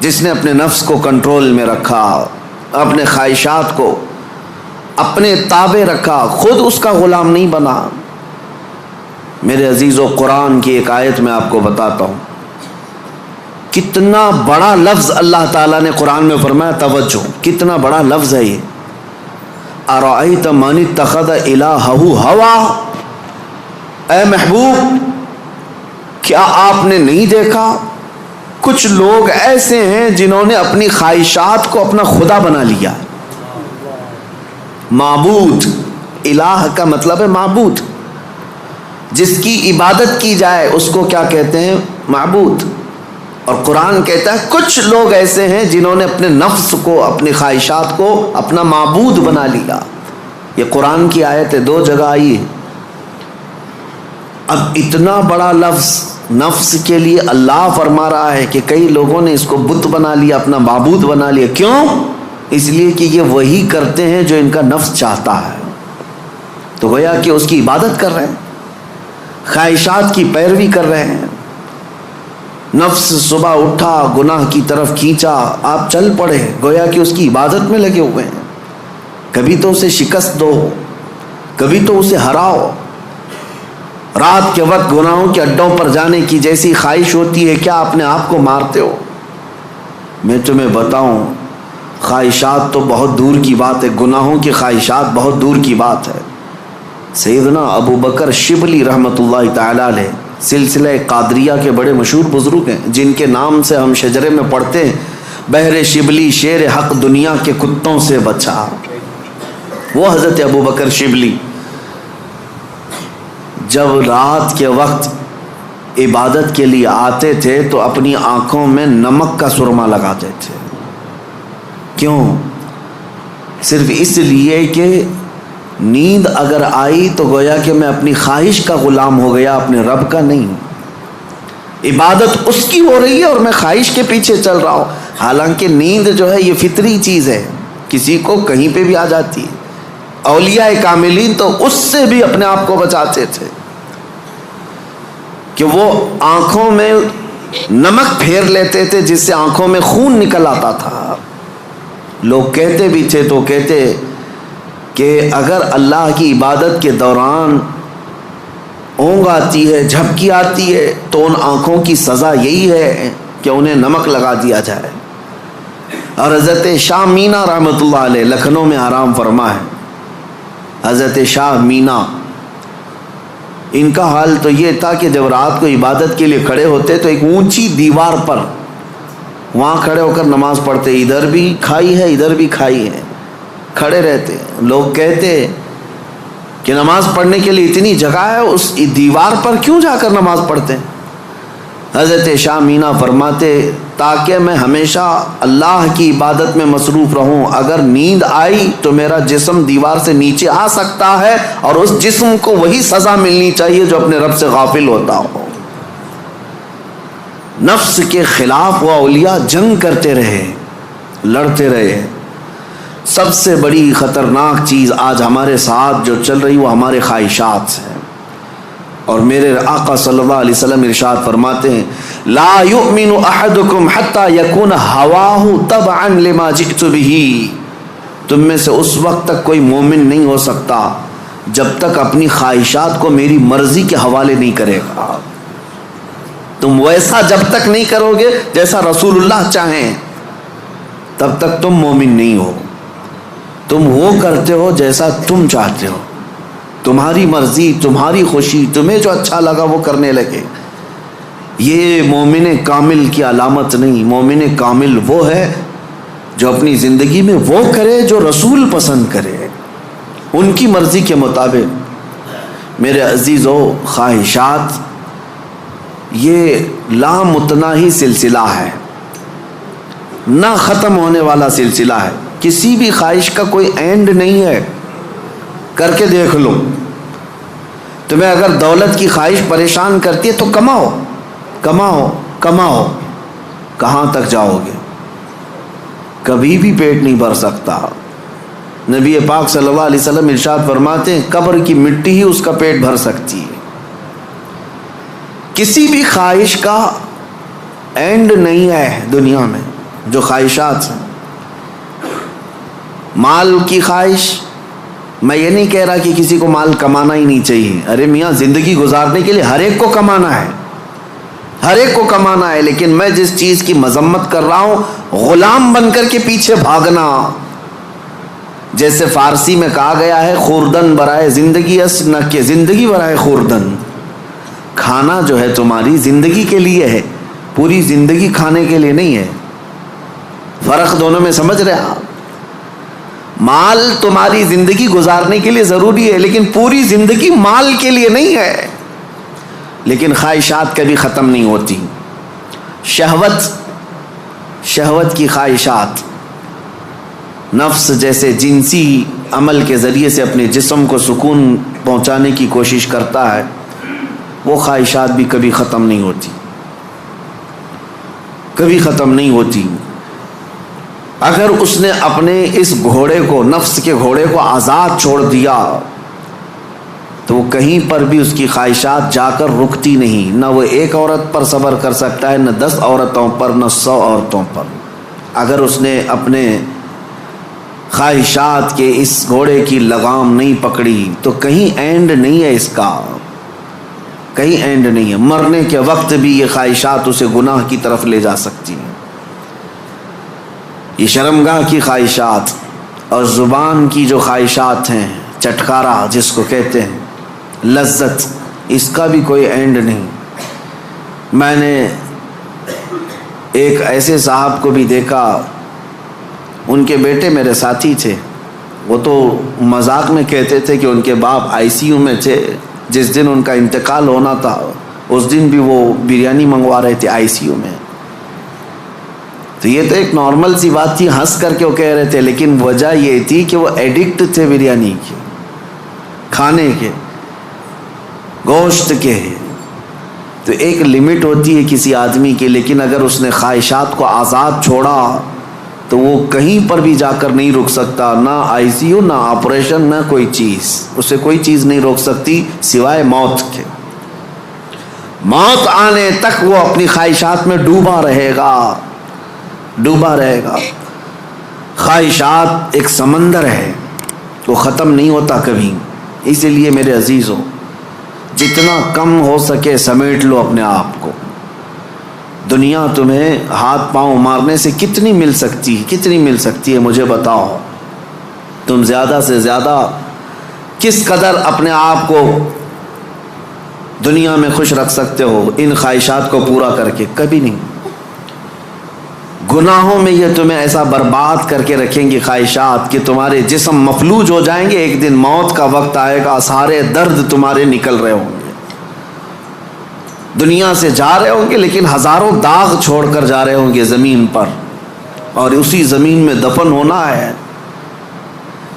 جس نے اپنے نفس کو کنٹرول میں رکھا، اپنے خواہشات کو اپنے تابع رکھا، خود اس کا غلام نہیں بنا۔ میرے عزیزو، قرآن کی ایک آیت میں آپ کو بتاتا ہوں، کتنا بڑا لفظ اللہ تعالیٰ نے قرآن میں فرمایا، توجہ، کتنا بڑا لفظ ہے یہ۔ ارأیت من اتخذ الہہ ہوا، اے محبوب کیا آپ نے نہیں دیکھا کچھ لوگ ایسے ہیں جنہوں نے اپنی خواہشات کو اپنا خدا بنا لیا۔ معبود، الہ کا مطلب ہے معبود، جس کی عبادت کی جائے اس کو کیا کہتے ہیں؟ معبود۔ اور قرآن کہتا ہے کچھ لوگ ایسے ہیں جنہوں نے اپنے نفس کو، اپنی خواہشات کو اپنا معبود بنا لیا۔ یہ قرآن کی آیت ہے، 2 جگہ آئی ہے۔ اب اتنا بڑا لفظ نفس کے لیے اللہ فرما رہا ہے کہ کئی لوگوں نے اس کو بت بنا لیا، اپنا معبود بنا لیا۔ کیوں؟ اس لیے کہ یہ وہی کرتے ہیں جو ان کا نفس چاہتا ہے، تو گویا کہ اس کی عبادت کر رہے ہیں، خواہشات کی پیروی کر رہے ہیں۔ نفس صبح اٹھا، گناہ کی طرف کھینچا، آپ چل پڑے، گویا کہ اس کی عبادت میں لگے ہوئے ہیں۔ کبھی تو اسے شکست دو، کبھی تو اسے ہراؤ۔ رات کے وقت گناہوں کے اڈوں پر جانے کی جیسی خواہش ہوتی ہے، کیا اپنے آپ کو مارتے ہو؟ میں تمہیں بتاؤں، خواہشات تو بہت دور کی بات ہے، گناہوں کی خواہشات بہت دور کی بات ہے۔ سیدنا ابو بکر شبلی رحمۃ اللہ تعالی علیہ سلسلہ قادریہ کے بڑے مشہور بزرگ ہیں، جن کے نام سے ہم شجرے میں پڑھتے ہیں، بہر شبلی شیر حق دنیا کے کتوں سے بچا۔ وہ حضرت ابو بکر شبلی جب رات کے وقت عبادت کے لیے آتے تھے تو اپنی آنکھوں میں نمک کا سرما لگاتے تھے۔ کیوں؟ صرف اس لیے کہ نیند اگر آئی تو گویا کہ میں اپنی خواہش کا غلام ہو گیا، اپنے رب کا نہیں۔ عبادت اس کی ہو رہی ہے اور میں خواہش کے پیچھے چل رہا ہوں، حالانکہ نیند جو ہے یہ فطری چیز ہے، کسی کو کہیں پہ بھی آ جاتی ہے۔ اولیاء کاملین تو اس سے بھی اپنے آپ کو بچاتے تھے کہ وہ آنکھوں میں نمک پھیر لیتے تھے جس سے آنکھوں میں خون نکل آتا تھا۔ لوگ کہتے بھی تھے تو کہتے کہ اگر اللہ کی عبادت کے دوران اونگ آتی ہے، جھپکی آتی ہے، تو ان آنکھوں کی سزا یہی ہے کہ انہیں نمک لگا دیا جائے۔ اور حضرت شاہ مینا رحمۃ اللہ علیہ لکھنؤ میں آرام فرما ہے، حضرت شاہ مینا، ان کا حال تو یہ تھا کہ جب رات کو عبادت کے لیے کھڑے ہوتے تو ایک اونچی دیوار پر وہاں کھڑے ہو کر نماز پڑھتے، ادھر بھی کھائی ہے ادھر بھی کھائی ہے، کھڑے رہتے۔ لوگ کہتے کہ نماز پڑھنے کے لیے اتنی جگہ ہے، اس دیوار پر کیوں جا کر نماز پڑھتے ہیں؟ حضرت شاہ مینا فرماتے تاکہ میں ہمیشہ اللہ کی عبادت میں مصروف رہوں، اگر نیند آئی تو میرا جسم دیوار سے نیچے آ سکتا ہے اور اس جسم کو وہی سزا ملنی چاہیے جو اپنے رب سے غافل ہوتا ہو۔ نفس کے خلاف وہ اولیاء جنگ کرتے رہے، لڑتے رہے۔ سب سے بڑی خطرناک چیز آج ہمارے ساتھ جو چل رہی وہ ہمارے خواہشات ہیں، اور میرے آقا صلی اللہ علیہ وسلم ارشاد فرماتے ہیں لا یؤمن احدکم حتی یکون ہواہ تبعا لما جئت بہ، تم میں سے اس وقت تک کوئی مومن نہیں ہو سکتا جب تک اپنی خواہشات کو میری مرضی کے حوالے نہیں کرے گا۔ تم ویسا جب تک نہیں کرو گے جیسا رسول اللہ چاہیں، تب تک تم مومن نہیں ہو۔ تم وہ کرتے ہو جیسا تم چاہتے ہو، تمہاری مرضی، تمہاری خوشی، تمہیں جو اچھا لگا وہ کرنے لگے۔ یہ مومن کامل کی علامت نہیں۔ مومن کامل وہ ہے جو اپنی زندگی میں وہ کرے جو رسول پسند کرے، ان کی مرضی کے مطابق۔ میرے عزیزو، خواہشات یہ لامتناہی سلسلہ ہے، نہ ختم ہونے والا سلسلہ ہے۔ کسی بھی خواہش کا کوئی اینڈ نہیں ہے۔ کر کے دیکھ لو، تمہیں اگر دولت کی خواہش پریشان کرتی ہے تو کماؤ کماؤ کماؤ، کہاں تک جاؤ گے؟ کبھی بھی پیٹ نہیں بھر سکتا۔ نبی پاک صلی اللہ علیہ وسلم ارشاد فرماتے ہیں قبر کی مٹی ہی اس کا پیٹ بھر سکتی ہے۔ کسی بھی خواہش کا اینڈ نہیں ہے دنیا میں، جو خواہشات ہیں. مال کی خواہش، میں یہ نہیں کہہ رہا کہ کسی کو مال کمانا ہی نہیں چاہیے. ارے میاں زندگی گزارنے کے لیے ہر ایک کو کمانا ہے، ہر ایک کو کمانا ہے. لیکن میں جس چیز کی مذمت کر رہا ہوں، غلام بن کر کے پیچھے بھاگنا. جیسے فارسی میں کہا گیا ہے خوردن برائے زندگی اس نہ کہ زندگی برائے خوردن. کھانا جو ہے تمہاری زندگی کے لیے ہے، پوری زندگی کھانے کے لیے نہیں ہے. فرق دونوں میں سمجھ رہے آپ؟ مال تمہاری زندگی گزارنے کے لیے ضروری ہے، لیکن پوری زندگی مال کے لیے نہیں ہے. لیکن خواہشات کبھی ختم نہیں ہوتی. شہوت کی خواہشات، نفس جیسے جنسی عمل کے ذریعے سے اپنے جسم کو سکون پہنچانے کی کوشش کرتا ہے، وہ خواہشات بھی کبھی ختم نہیں ہوتی، کبھی ختم نہیں ہوتی. اگر اس نے اپنے اس گھوڑے کو، نفس کے گھوڑے کو آزاد چھوڑ دیا تو وہ کہیں پر بھی اس کی خواہشات جا کر رکتی نہیں. نہ وہ ایک عورت پر صبر کر سکتا ہے، نہ 10 عورتوں پر، نہ 100 عورتوں پر. اگر اس نے اپنے خواہشات کے اس گھوڑے کی لگام نہیں پکڑی تو کہیں اینڈ نہیں ہے اس کا، کہیں اینڈ نہیں ہے. مرنے کے وقت بھی یہ خواہشات اسے گناہ کی طرف لے جا سکتی ہیں. یہ شرمگاہ کی خواہشات اور زبان کی جو خواہشات ہیں، چٹکارا جس کو کہتے ہیں، لذت، اس کا بھی کوئی اینڈ نہیں. میں نے ایک ایسے صاحب کو بھی دیکھا، ان کے بیٹے میرے ساتھی تھے. وہ تو مذاق میں کہتے تھے کہ ان کے باپ ICU میں تھے. جس دن ان کا انتقال ہونا تھا اس دن بھی وہ بریانی منگوا رہے تھے ICU میں. تو یہ تو ایک نارمل سی بات تھی، ہنس کر کے وہ کہہ رہے تھے، لیکن وجہ یہ تھی کہ وہ ایڈکٹ تھے بریانی کے، کھانے کے، گوشت کے. تو ایک لمٹ ہوتی ہے کسی آدمی کی، لیکن اگر اس نے خواہشات کو آزاد چھوڑا تو وہ کہیں پر بھی جا کر نہیں رک سکتا. نہ ICU، نہ آپریشن، نہ کوئی چیز، اسے کوئی چیز نہیں روک سکتی سوائے موت کے. موت آنے تک وہ اپنی خواہشات میں ڈوبا رہے گا، ڈوبا رہے گا. خواہشات ایک سمندر ہے، وہ ختم نہیں ہوتا کبھی. اسی لیے میرے عزیزو، جتنا کم ہو سکے سمیٹ لو اپنے آپ کو. دنیا تمہیں ہاتھ پاؤں مارنے سے کتنی مل سکتی ہے، کتنی مل سکتی ہے مجھے بتاؤ. تم زیادہ سے زیادہ کس قدر اپنے آپ کو دنیا میں خوش رکھ سکتے ہو ان خواہشات کو پورا کر کے؟ کبھی نہیں. گناہوں میں یہ تمہیں ایسا برباد کر کے رکھیں گی خواہشات کہ تمہارے جسم مفلوج ہو جائیں گے. ایک دن موت کا وقت آئے گا، سارے درد تمہارے نکل رہے ہوں گے، دنیا سے جا رہے ہوں گے لیکن ہزاروں داغ چھوڑ کر جا رہے ہوں گے زمین پر، اور اسی زمین میں دفن ہونا ہے.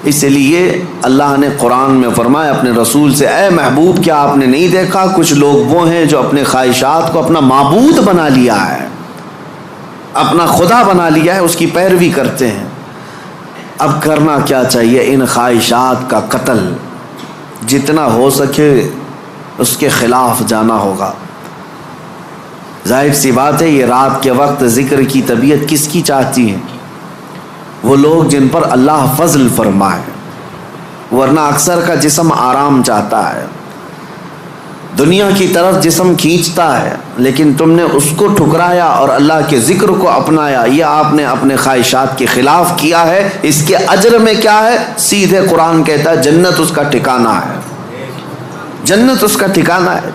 اس لیے اللہ نے قرآن میں فرمایا اپنے رسول سے، اے محبوب کیا آپ نے نہیں دیکھا کچھ لوگ وہ ہیں جو اپنے خواہشات کو اپنا معبود بنا لیا ہے، اپنا خدا بنا لیا ہے، اس کی پیروی کرتے ہیں. اب کرنا کیا چاہیے؟ ان خواہشات کا قتل جتنا ہو سکے اس کے خلاف جانا ہوگا. ظاہر سی بات ہے یہ رات کے وقت ذکر کی طبیعت کس کی چاہتی ہے؟ وہ لوگ جن پر اللہ فضل فرمائے، ورنہ اکثر کا جسم آرام چاہتا ہے، دنیا کی طرف جسم کھینچتا ہے. لیکن تم نے اس کو ٹھکرایا اور اللہ کے ذکر کو اپنایا. یہ آپ نے اپنے خواہشات کے خلاف کیا ہے. اس کے اجر میں کیا ہے؟ سیدھے قرآن کہتا ہے جنت اس کا ٹھکانہ ہے، جنت اس کا ٹھکانہ ہے.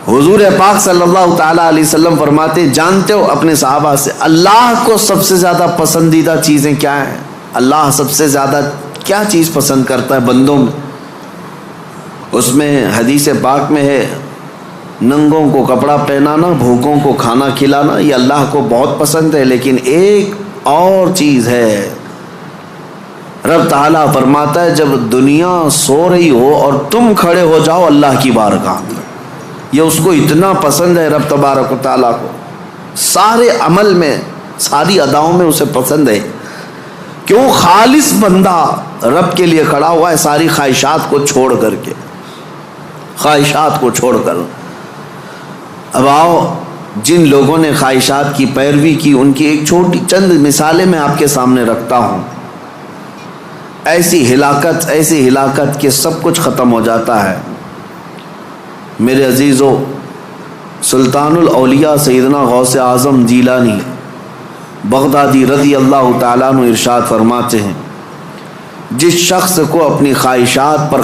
حضور پاک صلی اللہ تعالیٰ علیہ وسلم فرماتے، جانتے ہو اپنے صحابہ سے اللہ کو سب سے زیادہ پسندیدہ چیزیں کیا ہیں؟ اللہ سب سے زیادہ کیا چیز پسند کرتا ہے بندوں میں؟ اس میں حدیث پاک میں ہے ننگوں کو کپڑا پہنانا، بھوکوں کو کھانا کھلانا، یہ اللہ کو بہت پسند ہے. لیکن ایک اور چیز ہے، رب تعالیٰ فرماتا ہے جب دنیا سو رہی ہو اور تم کھڑے ہو جاؤ اللہ کی بارگاہ میں، یہ اس کو اتنا پسند ہے رب تبارک و تعالیٰ کو. سارے عمل میں، ساری اداؤں میں اسے پسند ہے. کیوں؟ خالص بندہ رب کے لیے کھڑا ہوا ہے، ساری خواہشات کو چھوڑ کر کے، خواہشات کو چھوڑ کر. اب آؤ جن لوگوں نے خواہشات کی پیروی کی ان کی ایک چھوٹی چند مثالیں میں آپ کے سامنے رکھتا ہوں. ایسی ہلاکت کہ سب کچھ ختم ہو جاتا ہے. میرے عزیزو، سلطان الاولیاء سیدنا غوث اعظم جیلانی بغدادی رضی اللہ تعالیٰ عنہ ارشاد فرماتے ہیں، جس شخص کو اپنی خواہشات پر